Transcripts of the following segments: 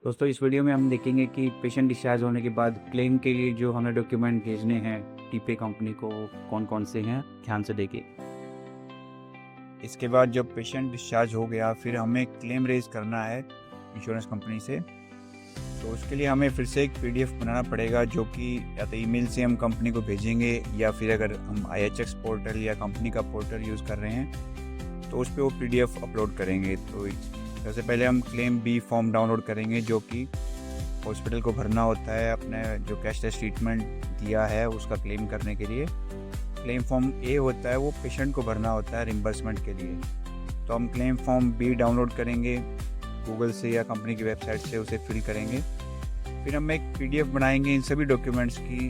दोस्तों इस वीडियो में हम देखेंगे कि पेशेंट डिस्चार्ज होने के बाद क्लेम के लिए जो हमें डॉक्यूमेंट भेजने हैं टीपे कंपनी को कौन कौन से हैं, ध्यान से देखिए। इसके बाद जब पेशेंट डिस्चार्ज हो गया फिर हमें क्लेम रेज करना है इंश्योरेंस कंपनी से। तो उसके लिए हमें फिर से एक पीडीएफ बनाना पड़ेगा जो कि या तो ईमेल से हम कंपनी को भेजेंगे या फिर अगर हम IHX पोर्टल या कंपनी का पोर्टल यूज़ कर रहे हैं तो उस पर वो पीडीएफ अपलोड करेंगे। तो सबसे पहले हम क्लेम बी फॉर्म डाउनलोड करेंगे जो कि हॉस्पिटल को भरना होता है अपने जो कैशलेस ट्रीटमेंट दिया है उसका क्लेम करने के लिए। क्लेम फॉर्म ए होता है वो पेशेंट को भरना होता है रिम्बर्समेंट के लिए। तो हम क्लेम फॉर्म बी डाउनलोड करेंगे गूगल से या कंपनी की वेबसाइट से, उसे फिल करेंगे। फिर हम एक पीडीएफ बनाएंगे इन सभी डॉक्यूमेंट्स की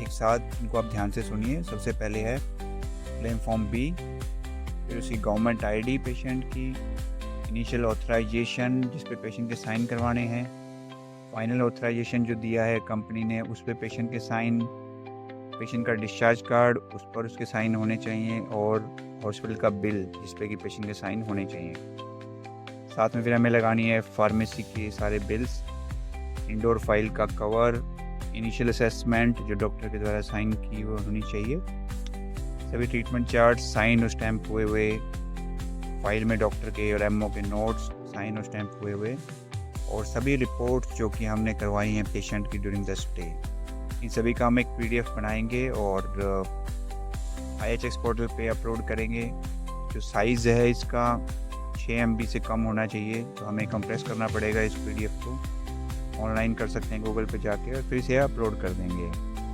एक साथ। इनको आप ध्यान से सुनिए। सबसे पहले है क्लेम फॉर्म बी, फिर उसकी गवर्नमेंट आईडी पेशेंट की, इनिशियल ऑथराइजेशन जिस पे पेशेंट के साइन करवाने हैं, फाइनल ऑथराइजेशन जो दिया है कंपनी ने उस पर पेशेंट के साइन, पेशेंट का डिस्चार्ज कार्ड उस पर उसके साइन होने चाहिए, और हॉस्पिटल का बिल जिस पे कि पेशेंट के साइन होने चाहिए। साथ में फिर हमें लगानी है फार्मेसी के सारे बिल्स, इंडोर फाइल का कवर, इनिशियल असेसमेंट जो डॉक्टर के द्वारा साइन की वो होनी चाहिए, सभी ट्रीटमेंट चार्ट साइन और स्टैम्प हुए हुए, फाइल में डॉक्टर के और एमओ के नोट्स साइन और स्टैम्प हुए हुए, और सभी रिपोर्ट्स जो कि हमने करवाई हैं पेशेंट की ड्यूरिंग द स्टे। इन सभी का हम एक पीडीएफ बनाएंगे और IHX पोर्टल पे अपलोड करेंगे। जो साइज़ है इसका 6 MB से कम होना चाहिए, तो हमें कंप्रेस करना पड़ेगा इस पीडीएफ को। ऑनलाइन कर सकते हैं गूगल पे जाके और फिर इसे अपलोड कर देंगे।